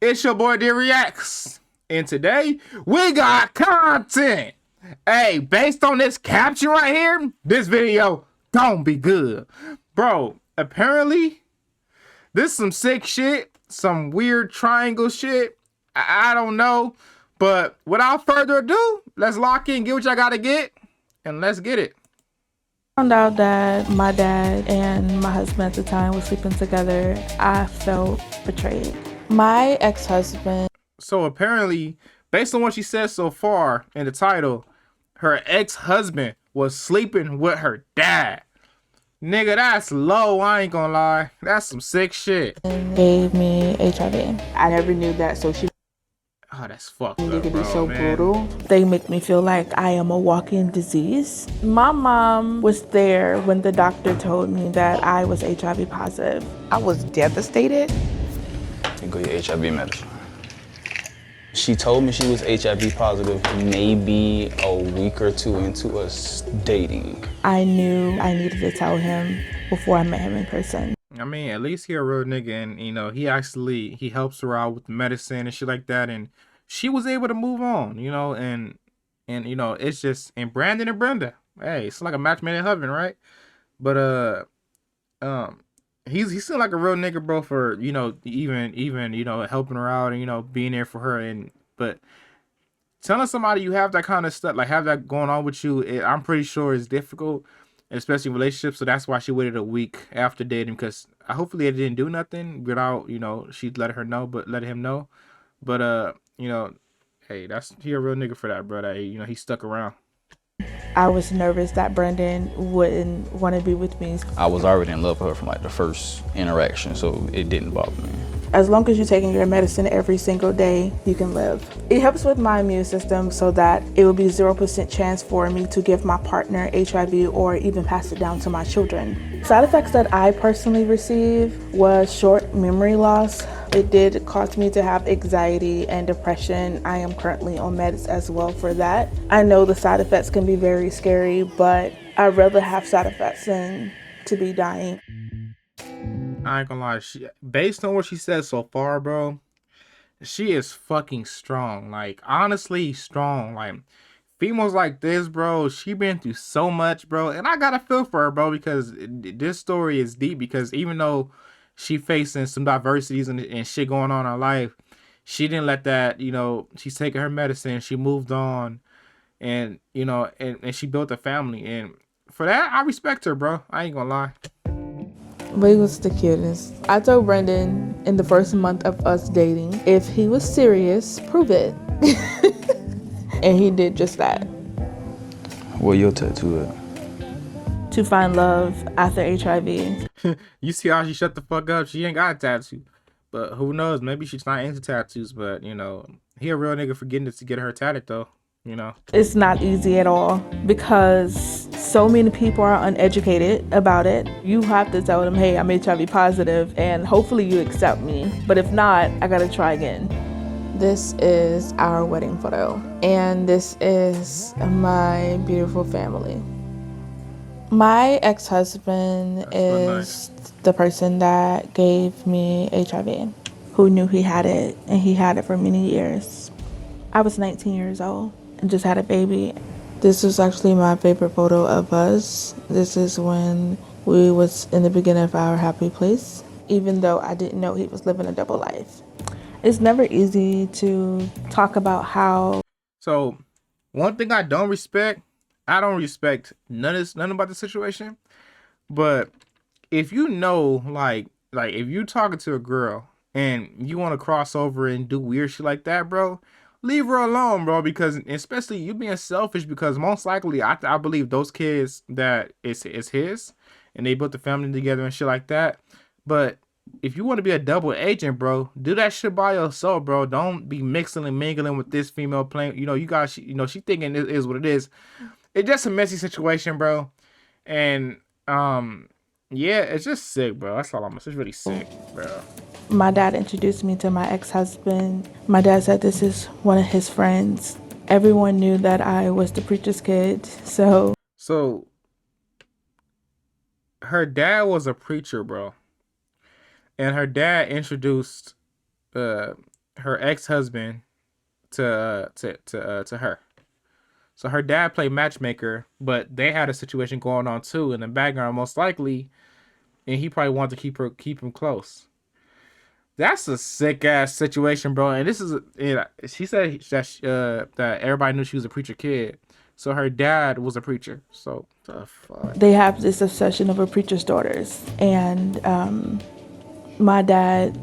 It's your boy D Reacts, and today we got content. Hey, based on this caption right here, this video don't be good, bro. Apparently, this is some sick shit, some weird triangle shit. I don't know, but without further ado, let's lock in, get what y'all gotta get, and let's get it. Found out that my dad and my husband at the time were sleeping together. I felt betrayed. My ex-husband. So apparently, based on what she said so far in the title, her ex-husband was sleeping with her dad. Nigga, that's low, I ain't gonna lie. That's some sick shit. Gave me HIV. I never knew that, so she Oh, that's fucked it up, could bro, be so man. brutal. They make me feel like I am a walking disease. My mom was there when the doctor told me that I was HIV positive. I was devastated. And go your HIV medicine. She told me she was HIV positive maybe a week or two into us dating. I knew I needed to tell him before I met him in person. I mean, at least he a real nigga, and you know, he helps her out with medicine and shit like that, and she was able to move on, you know, and you know, it's just, and Brandon and Brenda, hey, it's like a match made in heaven, right? But he's still like a real nigga, bro, for, you know, even you know, helping her out and, you know, being there for her. And but telling somebody you have that kind of stuff, like have that going on with you, I'm pretty sure is difficult, especially in relationships. So that's why she waited a week after dating, because hopefully it didn't do nothing without, you know, she'd let him know. But you know, hey, he a real nigga for that, bro. That, you know, he stuck around. I was nervous that Brandon wouldn't want to be with me. I was already in love with her from like the first interaction, so it didn't bother me. As long as you're taking your medicine every single day, you can live. It helps with my immune system so that it will be 0% chance for me to give my partner HIV or even pass it down to my children. Side effects that I personally received was short memory loss. It did cause me to have anxiety and depression. I am currently on meds as well for that. I know the side effects can be very scary, but I'd rather have side effects than to be dying. I ain't gonna lie, based on what she said so far, bro, she is fucking strong. Like, honestly strong. Like, females like this, bro, she been through so much, bro. And I gotta feel for her, bro, because this story is deep. Because even though she facing some diversities and shit going on in her life, she didn't let that, you know, she's taking her medicine, she moved on, and, you know, and she built a family. And for that, I respect her, bro. I ain't gonna lie. But he was the cutest. I told Brendan in the first month of us dating, if he was serious, prove it. And he did just that. Where your tattoo at? To find love after HIV. You see how she shut the fuck up? She ain't got a tattoo. But who knows? Maybe she's not into tattoos. But, you know, he a real nigga for getting to get her tatted, though. You know, It's not easy at all because so many people are uneducated about it. You have to tell them, hey, I'm HIV positive, and hopefully you accept me. But if not, I gotta try again. This is our wedding photo, and this is my beautiful family. My ex-husband is the person that gave me HIV, who knew he had it, and he had it for many years. I was 19 years old and just had a baby. This is actually my favorite photo of us. This is when we was in the beginning of our happy place, even though I didn't know he was living a double life. It's never easy to talk about how. so one thing I don't respect none about the situation. But if you know, like if you talking to a girl and you want to cross over and do weird shit like that, bro, leave her alone, bro. Because especially you being selfish, because most likely I believe those kids that it's his, and they put the family together and shit like that. But if you want to be a double agent, bro, do that shit by yourself, bro. Don't be mixing and mingling with this female playing. You know, you know, she thinking it is what it is. It's just a messy situation, bro. And yeah, it's just sick, bro. That's all I'm saying. It's really sick, bro. My dad introduced me to my ex-husband. My dad said this is one of his friends. Everyone knew that I was the preacher's kid, so her dad was a preacher, bro. And her dad introduced her ex-husband to her. So her dad played matchmaker, but they had a situation going on too in the background, most likely, and he probably wanted to keep him close. That's a sick ass situation, bro. And this is, she said that everybody knew she was a preacher kid, so her dad was a preacher. So the fuck. They have this obsession over preacher's daughters, and my dad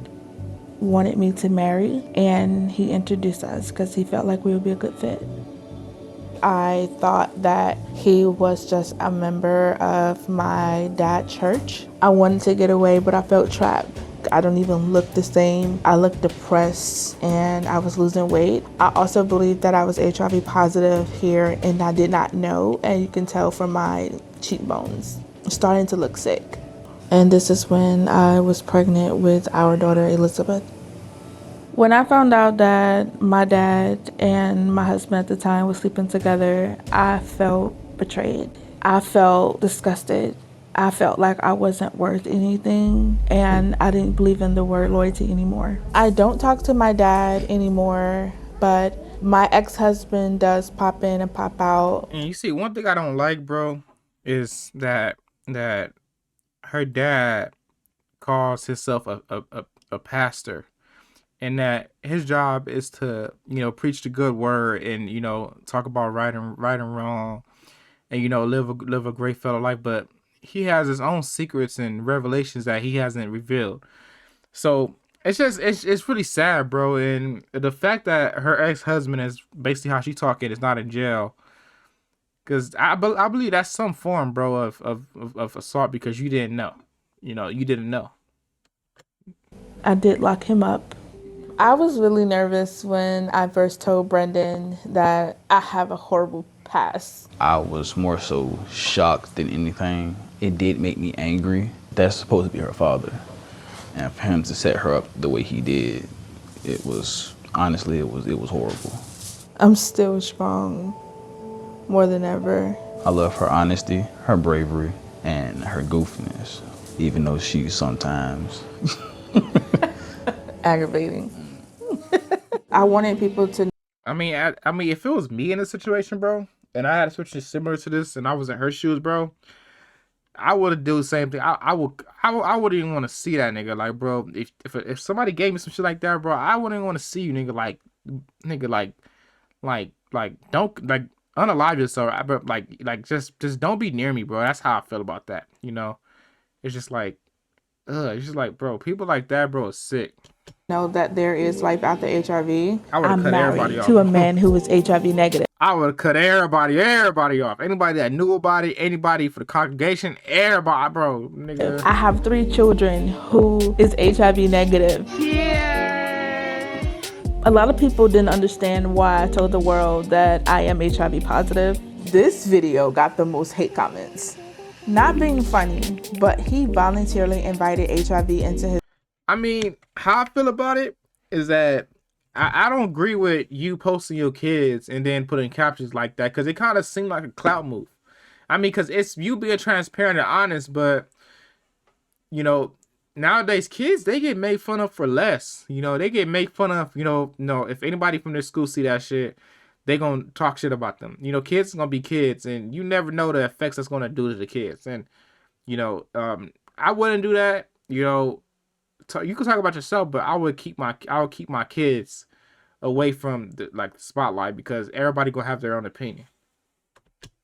wanted me to marry, and he introduced us because he felt like we would be a good fit. I thought that he was just a member of my dad's church. I wanted to get away, but I felt trapped. I don't even look the same. I looked depressed and I was losing weight. I also believed that I was HIV positive here and I did not know, and you can tell from my cheekbones. I'm starting to look sick. And this is when I was pregnant with our daughter, Elizabeth. When I found out that my dad and my husband at the time were sleeping together, I felt betrayed. I felt disgusted. I felt like I wasn't worth anything, and I didn't believe in the word loyalty anymore. I don't talk to my dad anymore, but my ex-husband does pop in and pop out. And you see, one thing I don't like, bro, is that her dad calls himself a pastor, and that his job is to, preach the good word and, talk about right and wrong, and, live a great fellow life. But he has his own secrets and revelations that he hasn't revealed. So it's really sad, bro. And the fact that her ex-husband is basically how she talking is not in jail, because I believe that's some form, bro, of assault, because you didn't know. You didn't know. I did lock him up. I was really nervous when I first told Brendan that I have a horrible past. I was more so shocked than anything. It did make me angry. That's supposed to be her father. And for him to set her up the way he did, it was, honestly, it was horrible. I'm still strong, more than ever. I love her honesty, her bravery, and her goofiness, even though she's sometimes Aggravating. I wanted people to. I mean, if it was me in this situation, bro, and I had a situation similar to this, and I was in her shoes, bro, I would do the same thing. I wouldn't even want to see that nigga. Like, bro, if somebody gave me some shit like that, bro, I wouldn't want to see you, nigga. Don't like unalive yourself, but just don't be near me, bro. That's how I feel about that. It's just like, it's just like, bro, people like that, bro, is sick. Know that there is life after HIV. I'm married to a man who is HIV negative. I would have cut everybody off. Anybody that knew about it, anybody for the congregation, everybody, bro, nigga. I have 3 children who is HIV negative. Yeah. A lot of people didn't understand why I told the world that I am HIV positive. This video got the most hate comments. Not being funny, but he voluntarily invited HIV into his. I mean, how I feel about it is that I don't agree with you posting your kids and then putting captions like that, because it kind of seemed like a clout move. I mean, because it's you being transparent and honest, but, nowadays kids, they get made fun of for less. They get made fun of, if anybody from their school see that shit, they gonna talk shit about them. Kids gonna be kids, and you never know the effects that's gonna do to the kids. And, I wouldn't do that, you can talk about yourself, but I would keep my kids away from the spotlight, because everybody gonna have their own opinion.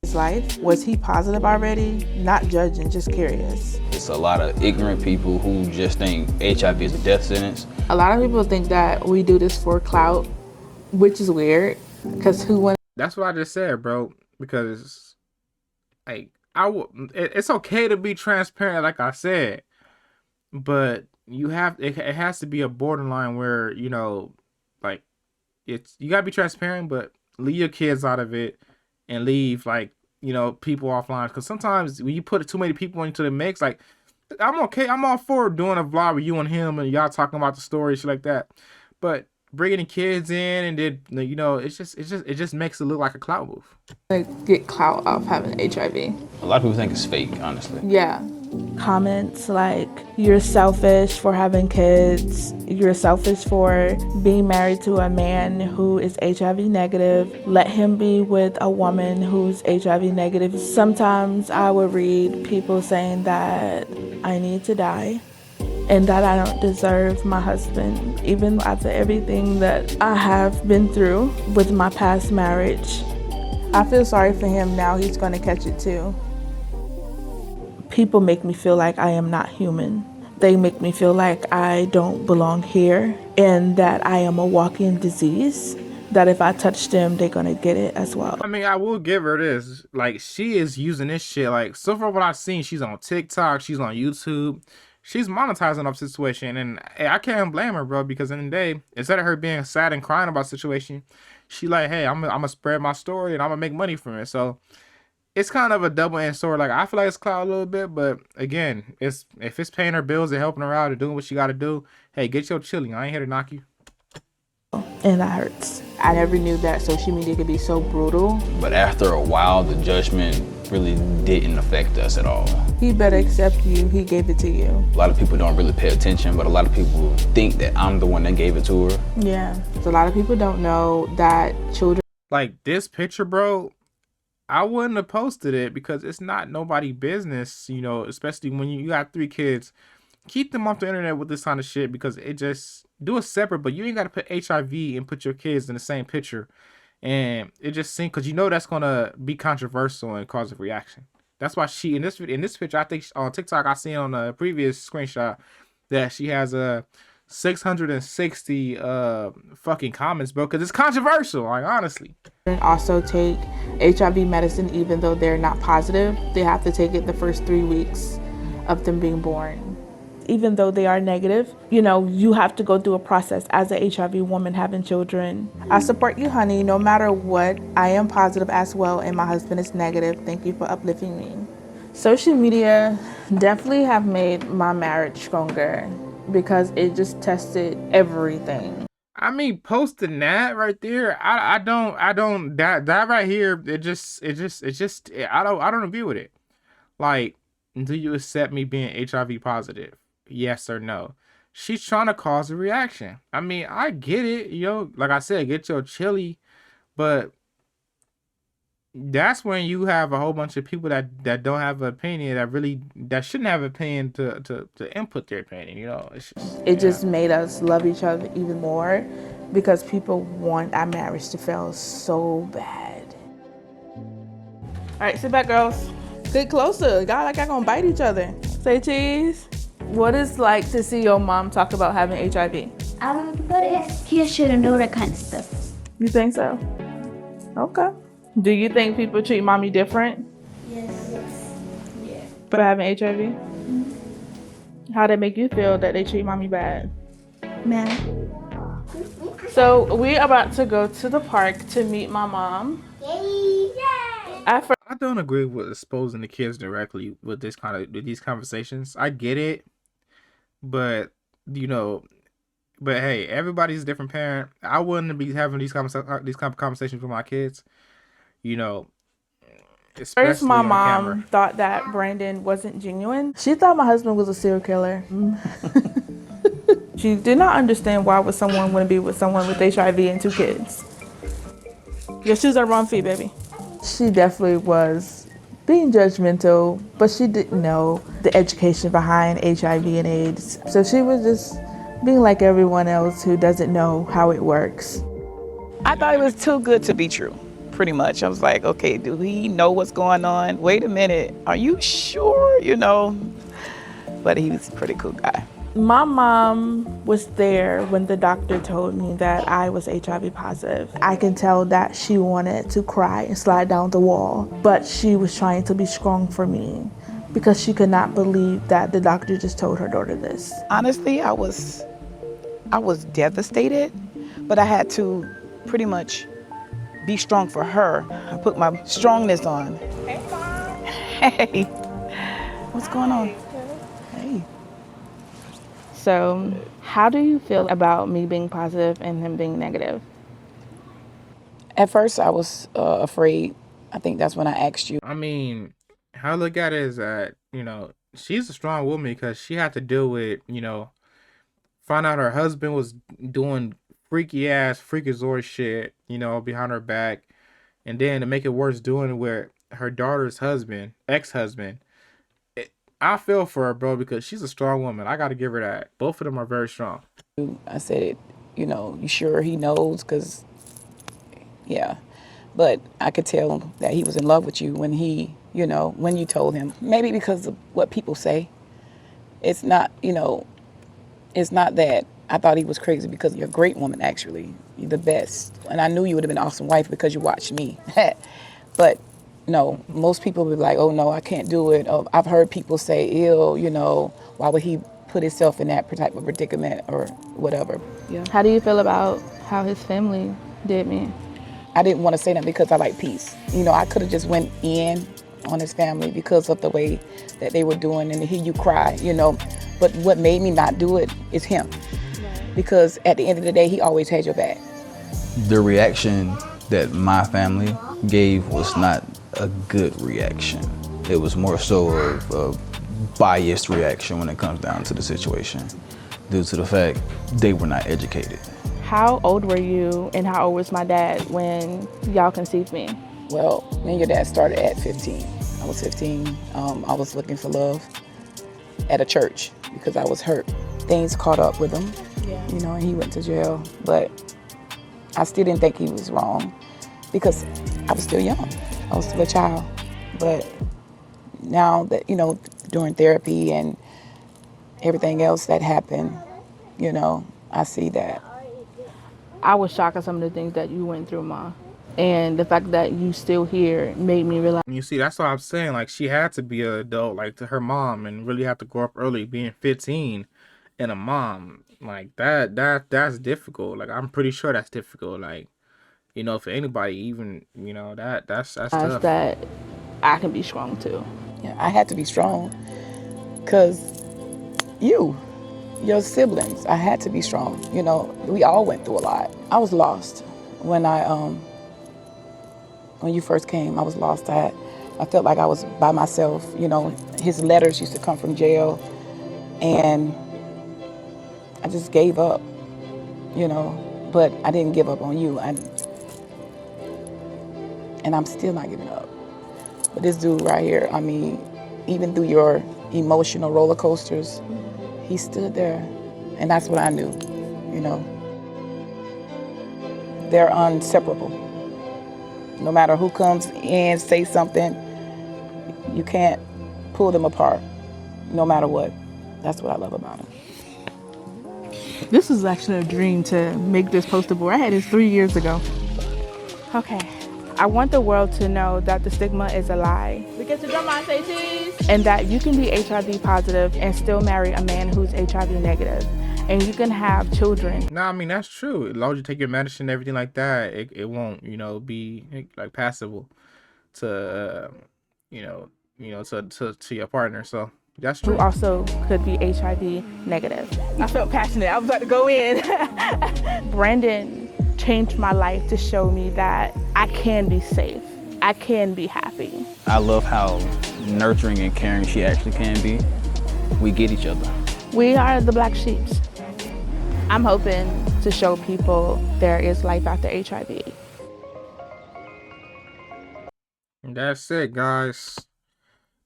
His life, was he positive already? Not judging, just curious. It's a lot of ignorant people who just think HIV is a death sentence. A lot of people think that we do this for clout, which is weird, because who wants? That's what I just said, bro. Because, it's okay to be transparent, like I said, but it has to be a borderline where, you gotta be transparent, but leave your kids out of it and leave people offline. Because sometimes when you put too many people into the mix, I'm all for doing a vlog with you and him and y'all talking about the story, shit like that. But bringing the kids in and then, it just makes it look like a clout move. Get clout off having HIV. A lot of people think it's fake, honestly. Yeah, Comments like, you're selfish for having kids, you're selfish for being married to a man who is HIV negative, let him be with a woman who's HIV negative. Sometimes I would read people saying that I need to die and that I don't deserve my husband, even after everything that I have been through with my past marriage. I feel sorry for him now. He's going to catch it too. People make me feel like I am not human. They make me feel like I don't belong here and that I am a walking disease, that if I touch them, they're going to get it as well. I mean, I will give her this. Like, she is using this shit. Like, so far what I've seen, she's on TikTok, she's on YouTube. She's monetizing up situation. And hey, I can't blame her, bro, because in the day, instead of her being sad and crying about the situation, she like, hey, I'm gonna spread my story and I'm gonna make money from it. So it's kind of a double-edged sword. Like, I feel like it's cloud a little bit, but again, it's if it's paying her bills and helping her out and doing what she got to do, hey, get your chili. I ain't here to knock you. And that hurts. I never knew that social media could be so brutal. But after a while, the judgment really didn't affect us at all. He better accept you. He gave it to you. A lot of people don't really pay attention, but a lot of people think that I'm the one that gave it to her. Yeah. So a lot of people don't know that children. Like, this picture, bro, I wouldn't have posted it because it's not nobody business, you know, especially when you got 3 kids. Keep them off the internet with this kind of shit because it just, do it separate, but you ain't got to put HIV and put your kids in the same picture. And it just seems, because you know that's going to be controversial and cause a reaction. That's why she, in this picture, I think on TikTok, I seen on a previous screenshot that she has a 660 fucking comments, bro, because it's controversial, like, honestly. Also take HIV medicine even though they're not positive. They have to take it the first 3 weeks of them being born. Even though they are negative, you know, you have to go through a process as a HIV woman having children. I support you, honey, no matter what. I am positive as well, and my husband is negative. Thank you for uplifting me. Social media definitely have made my marriage stronger because it just tested everything. I mean, posting that right there, I don't that right here, it just I don't agree with it. Like, do you accept me being HIV positive? Yes or no? She's trying to cause a reaction. I mean, I get it, like I said, get your chili, but that's when you have a whole bunch of people that don't have an opinion, that shouldn't have an opinion to input their opinion. It just made us love each other even more because people want our marriage to fail so bad. All right, sit back, girls. Get closer. God, like y'all gonna bite each other. Say cheese. What is like to see your mom talk about having HIV? But he shouldn't know that kind of stuff. You think so? Okay. Do you think people treat mommy different Yes. Yeah. for having HIV? Mm-hmm. How they make you feel that they treat mommy bad? Man. So we're about to go to the park to meet my mom. Yay! I don't agree with exposing the kids directly with these conversations. I get it, but but hey, everybody's a different parent. I wouldn't be having these conversations with my kids. First, my mom camera. thought that Brandon wasn't genuine. She thought my husband was a serial killer. She did not understand why would someone want to be with someone with HIV and 2 kids. Your shoes are wrong feet, baby. She definitely was being judgmental, but she didn't know the education behind HIV and AIDS. So she was just being like everyone else who doesn't know how it works. I thought it was too good to be true, pretty much. I was like, okay, do he know what's going on? Wait a minute, are you sure? But he was a pretty cool guy. My mom was there when the doctor told me that I was HIV positive. I can tell that she wanted to cry and slide down the wall, but she was trying to be strong for me because she could not believe that the doctor just told her daughter this. Honestly, I was devastated, but I had to pretty much be strong for her. I put my strongness on. Hey, Mom. Hey. What's going on? Hey. So, how do you feel about me being positive and him being negative? At first, I was afraid. I think that's when I asked you. I mean, how I look at it is that, she's a strong woman because she had to deal with, find out her husband was doing freaky ass, freakazoid shit, behind her back, and then to make it worse, doing it with her daughter's husband, ex-husband. It, I feel for her, bro, because she's a strong woman. I got to give her that. Both of them are very strong. I said, you sure he knows? Because, yeah. But I could tell that he was in love with you when when you told him. Maybe because of what people say. It's not, it's not that I thought he was crazy because you're a great woman, actually. You're the best. And I knew you would have been an awesome wife because you watched me. But no, most people would be like, oh no, I can't do it. Oh, I've heard people say, ill, why would he put himself in that type of predicament or whatever. Yeah. How do you feel about how his family did me? I didn't want to say that because I like peace. I could have just went in on his family because of the way that they were doing and to hear you cry, But what made me not do it is him. Because at the end of the day, he always had your back. The reaction that my family gave was not a good reaction. It was more so of a biased reaction when it comes down to the situation, due to the fact they were not educated. How old were you and how old was my dad when y'all conceived me? Well, me and your dad started at 15. I was 15. I was looking for love at a church because I was hurt. Things caught up with him, and he went to jail. But I still didn't think he was wrong because I was still young. I was still a child. But now that, during therapy and everything else that happened, I see that. I was shocked at some of the things that you went through, Ma. And the fact that you still here made me realize. You see, that's what I'm saying. Like, she had to be an adult, like, to her mom, and really have to grow up early, being 15 and a mom. Like, that's difficult. Like, I'm pretty sure that's difficult. Like, for anybody, even, that's tough. That I can be strong too. Yeah, I had to be strong because your siblings, I had to be strong. We all went through a lot. I was lost when when you first came. I was lost. I felt like I was by myself. His letters used to come from jail, and I just gave up. But I didn't give up on you. And I'm still not giving up. But this dude right here, I mean, even through your emotional roller coasters, he stood there. And that's what I knew, They're inseparable. No matter who comes in, say something, you can't pull them apart, no matter what. That's what I love about him. This is actually a dream to make this poster board. I had this 3 years ago. Okay. I want the world to know that the stigma is a lie. We get to drum on, say cheese. And that you can be HIV positive and still marry a man who's HIV negative. And you can have children. No, I mean, that's true. As long as you take your medicine and everything like that, it won't, be like passable to, to your partner. So that's true. Who also could be HIV negative. I felt passionate. I was about to go in. Brandon changed my life to show me that I can be safe. I can be happy. I love how nurturing and caring she actually can be. We get each other. We are the black sheeps. I'm hoping to show people there is life after HIV. That's it, guys.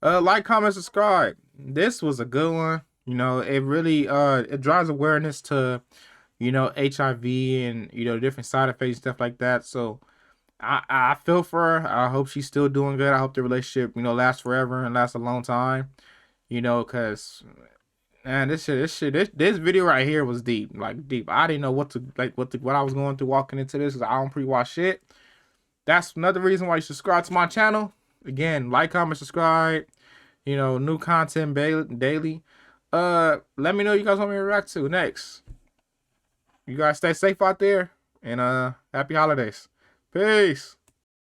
Like, comment, subscribe. This was a good one. It really it drives awareness to HIV and different side effects, stuff like that. So I feel for her. I hope she's still doing good. I hope the relationship lasts forever and lasts a long time. Because man, this video right here was deep, like deep. I didn't know what I was going through walking into this, because I don't pre-watch shit. That's another reason why you subscribe to my channel. Again, like, comment, subscribe. New content daily. Let me know you guys want me to react to next. You guys stay safe out there, and happy holidays. Peace.